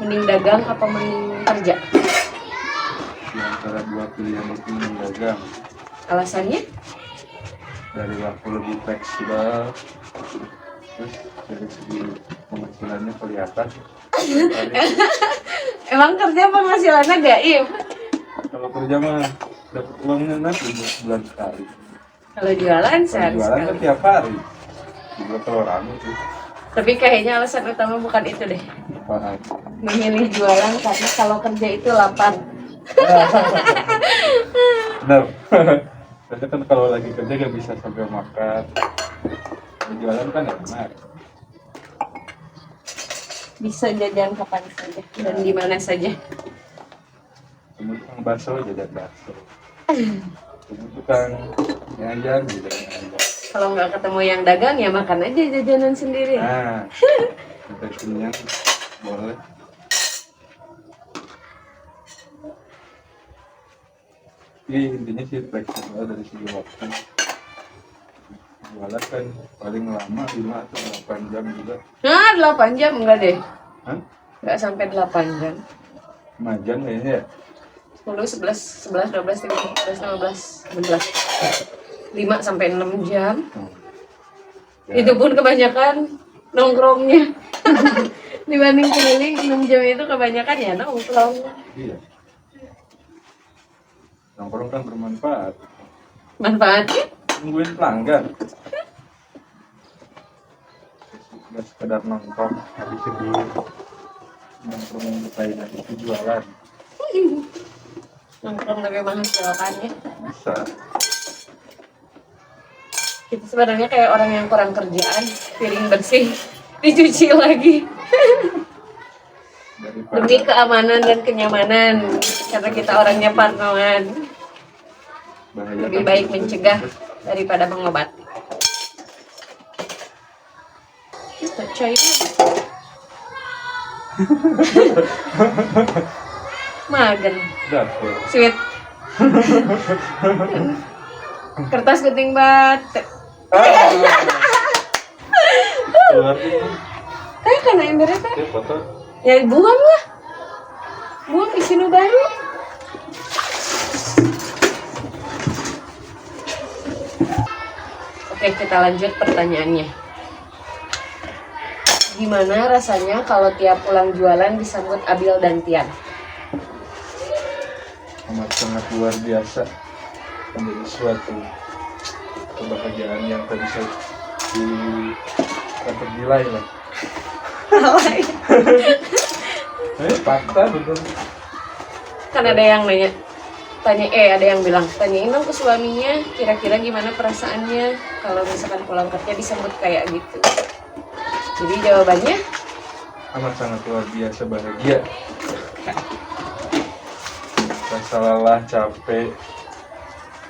Mending dagang apa mending kerja? Di antara dua pilihan itu mending dagang. Alasannya? Dari waktu lebih fleksibel, terus dari segi penghasilannya kelihatan. Emang kerja penghasilannya gaib? Kalau kerja mah dapat uangnya nanti bulan sekali. Kalau jualan Kalau sehari jualan kan sekali. tiap hari. Juga kalau rame sih. Tapi kayaknya alasan utama bukan itu deh. Paham. Memilih jualan karena kalau kerja itu lapar. Benar. Karena kan kalau lagi kerja gak bisa sambil makan. Kalau jualan kan enak. Bisa jajan kapan saja dan di mana saja. Kemudian tukang bakso jajan bakso. Kemudian tukang jajan jajan. Kalau nggak ketemu yang dagang ya makan aja jajanan sendiri. Nah, sampai kenyang boleh. Jadi intinya sih fleksibel dari segi waktu. Jualan kan paling lama 5 atau 8 jam juga. Nah, 8 jam enggak deh. Hah? Nggak sampai 8 jam. 5 jam kayaknya ya? 10, 11, 11, 12, 13, 14, 15, 5 sampai 6 jam. Ya. Itu pun kebanyakan nongkrongnya. Dibanding keliling 6 jam itu kebanyakan ya nongkrong. Iya. Nongkrong kan bermanfaat. Manfaatnya? Nungguin pelanggan. Gak sekedar nongkrong habisin duit. Nongkrong lainnya itu jualan. Nongkrong tapi menghasilkan ya. Bisa. Kita sebenarnya kayak orang yang kurang kerjaan, piring bersih, dicuci lagi. Demi keamanan dan kenyamanan, karena kita orangnya parnoan. Lebih baik mencegah daripada mengobati. Kita coy. Magen, Dapur. sweet. Kertas penting batu. Keluar ini. Karena embernya teh. Ya foto. Ya buang lah. Buang isi nu baru. Oke, kita lanjut pertanyaannya. Gimana rasanya kalau tiap pulang jualan disambut Abil dan Tian? Amat sangat luar biasa. Menjadi suatu kebahagiaan yang tak bisa ternilai lah. Alay. Fakta betul. Kan ada yang nanya, ada yang bilang, tanyain dong ke suaminya, kira-kira gimana perasaannya kalau misalkan pulang kerja disambut kayak gitu. Jadi jawabannya, Amat sangat luar biasa bahagia. Rasa lelah, capek,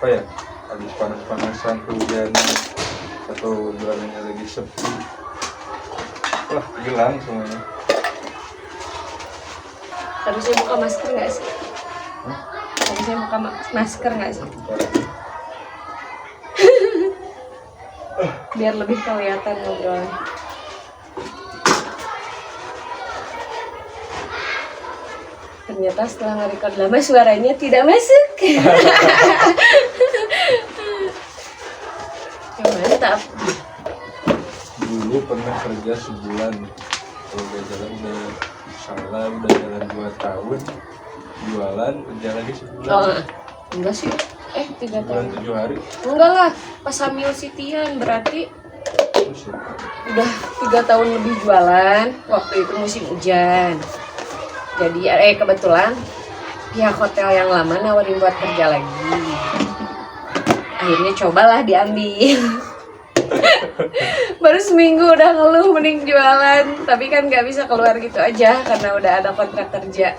apa ya? Habis panas-panasan, kehujanan, atau jualannya lagi sepi. Wah, hilang semuanya. harusnya buka masker nggak sih? Harusnya buka masker nggak sih? Biar lebih kelihatan ngobrolnya. Ternyata setelah nge-record lama suaranya tidak masuk. Mantap. Dulu pernah kerja sebulan. Kalau udah jalan udah jalan 2 tahun. Jualan kerja lagi sebulan. Oh, enggak sih. 3 Bulan tahun. 7 hari. Enggak lah, pas hamil si Tian berarti Terus ya. udah 3 tahun lebih jualan. Waktu itu musim hujan. Jadi kebetulan pihak hotel yang lama nawarin buat kerja lagi. Akhirnya cobalah diambil. Baru seminggu udah ngeluh mending jualan. Tapi kan gak bisa keluar gitu aja karena udah ada kontrak kerja.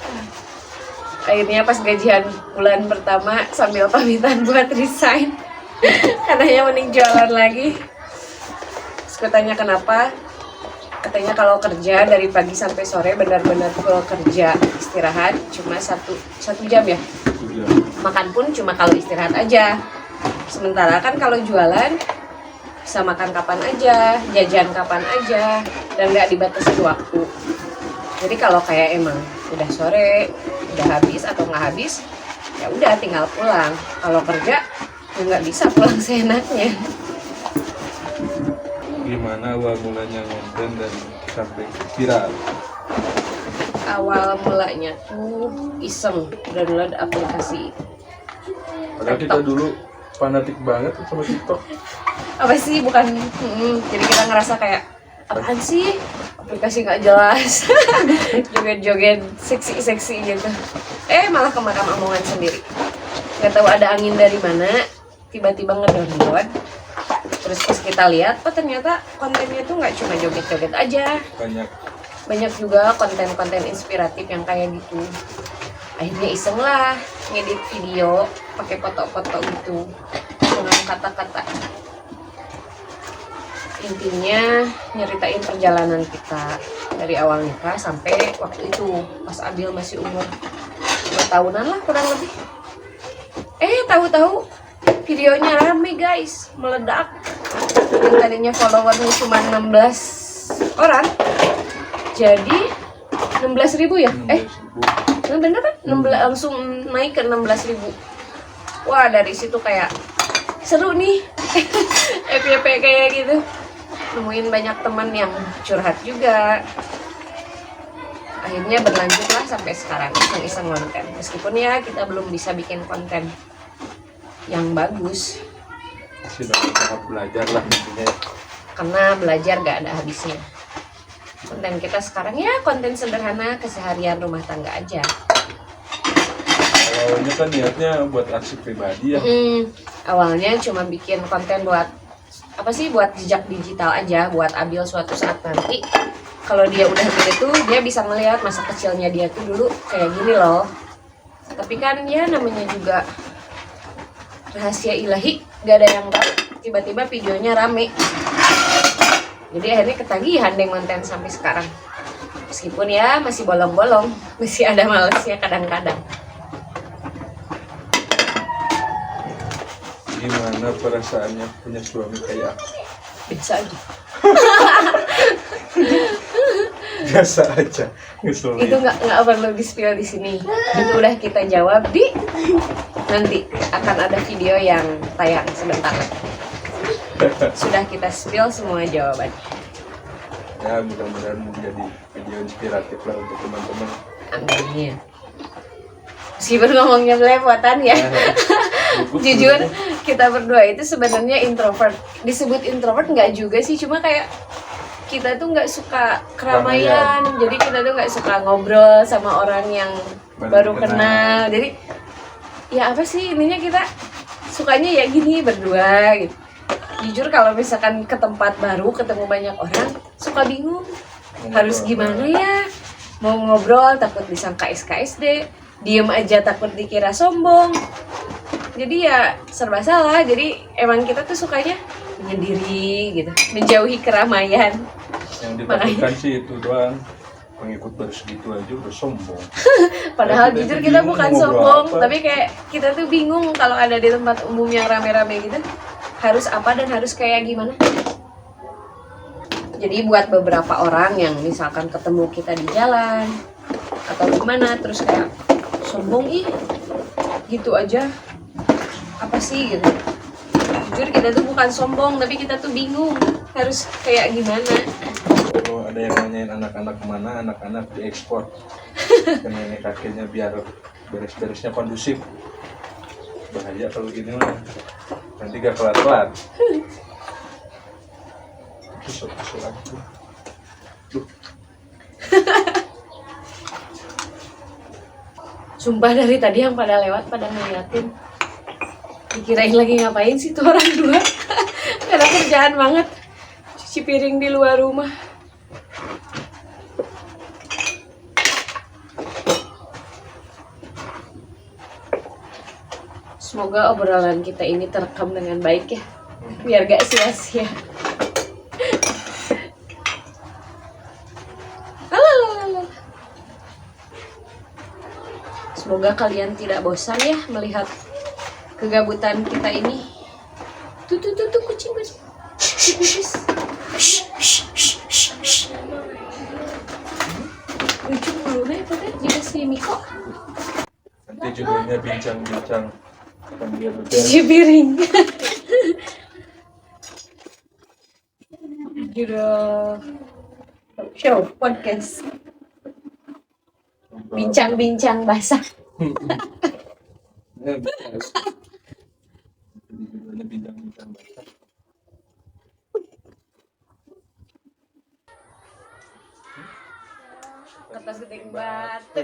Akhirnya pas gajian bulan pertama sambil pamitan buat resign. Katanya mending jualan lagi. Terus gue tanya kenapa. Katanya kalau kerja dari pagi sampai sore benar-benar full kerja, istirahat cuma satu jam ya. Makan pun cuma kalau istirahat aja. Sementara kan kalau jualan bisa makan kapan aja, jajan kapan aja, dan nggak dibatasi waktu. Jadi kalau kayak emang udah sore, udah habis atau nggak habis, ya udah tinggal pulang. Kalau kerja ya nggak bisa pulang seenaknya. Gimana awal mulanya ngonten dan sampai viral? Awal mulanya tuh iseng download aplikasi. Padahal kita TikTok. dulu fanatik banget sama TikTok. Apa sih bukan? Jadi kita ngerasa kayak apaan sih? Aplikasi nggak jelas. Joget-joget seksi-seksi gitu. Malah kemakan omongan sendiri. Nggak tahu ada angin dari mana, tiba-tiba ngedownload. Terus pas kita lihat, oh ternyata kontennya tuh nggak cuma joget-joget aja. Banyak juga konten-konten inspiratif yang kayak gitu. Akhirnya iseng lah ngedit video pakai foto-foto gitu dengan kata-kata. Intinya nyeritain perjalanan kita dari awal nikah sampai waktu itu pas Abil masih umur 2 tahunan lah kurang lebih. Tahu-tahu videonya rame guys, meledak. Yang tadinya followernya cuma 16 orang jadi 16.000 ya? 16.000. Bener kan? 16, langsung naik ke 16.000. Wah, dari situ kayak seru nih. FYP kayak gitu. Nemuin banyak teman yang curhat juga. Akhirnya berlanjutlah sampai sekarang iseng-iseng konten. Meskipun ya kita belum bisa bikin konten yang bagus. Masih dalam tahap belajar lah intinya. Karena belajar gak ada habisnya. Konten kita sekarang ya konten sederhana keseharian rumah tangga aja. Awalnya kan niatnya buat arsip pribadi ya. Awalnya cuma bikin konten buat buat jejak digital aja, buat Abil suatu saat nanti kalau dia udah gede tuh dia bisa melihat masa kecilnya dia tuh dulu kayak gini loh. Tapi kan ya namanya juga rahasia ilahi, gak ada yang tahu. Tiba-tiba videonya rame. Jadi akhirnya ketagihan deh konten sampai sekarang. Meskipun ya masih bolong-bolong, masih ada malesnya kadang-kadang. Gimana perasaannya punya suami kayak aku? Biasa aja. Biasa aja, ngeselin. Itu nggak perlu di-spill di sini. Itu udah kita jawab di nanti akan ada video yang tayang sebentar. Sudah kita spill semua jawabannya. Ya mudah-mudahan menjadi video inspiratif lah untuk teman-teman. Amin. Meskipun ngomongnya belepotan ya. Jujur kita berdua itu sebenarnya introvert. Disebut introvert nggak juga sih, cuma kayak kita tuh nggak suka keramaian. Jadi kita tuh nggak suka ngobrol sama orang yang baru kenal. Jadi ya apa sih intinya kita sukanya ya gini berdua gitu. Jujur kalau misalkan ke tempat baru ketemu banyak orang suka bingung harus gimana ya, mau ngobrol takut disangka SKSD, diem aja takut dikira sombong. Jadi ya serba salah. Jadi emang kita tuh sukanya menyendiri gitu, menjauhi keramaian. Yang ditakutkan sih itu doang, pengikut baru segitu aja udah sombong. Padahal Kita jujur tuh kita bingung bukan mau ngobrol sombong, apa. tapi kayak kita tuh bingung kalau ada di tempat umum yang rame-rame gitu harus apa dan harus kayak gimana. Jadi buat beberapa orang yang misalkan ketemu kita di jalan atau gimana terus kayak sombong gitu aja, apa sih gitu. Jujur kita tuh bukan sombong, tapi kita tuh bingung harus kayak gimana. Kalau ada yang nanyain anak-anak kemana, anak-anak diekspor ke nenek kakeknya biar beres-beresnya kondusif. Bahaya kalau gini mah, nanti gak kelar-kelar. Susul aku. Duh. Sumpah dari tadi yang pada lewat pada ngeliatin, dikirain lagi ngapain sih tuh orang dua. Karena kerjaan banget cuci piring di luar rumah. Semoga obrolan kita ini terekam dengan baik ya, biar gak sia-sia. Alalala. Semoga kalian tidak bosan ya melihat kegabutan kita ini. Tuh kucing. Wih, si Miko. Nanti judulnya bincang-bincang sambil Cuci piring. Judul show podcast bincang-bincang basah. Judulnya bincang-bincang basah. Kertas keting batu.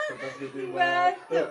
Kertas keting batu.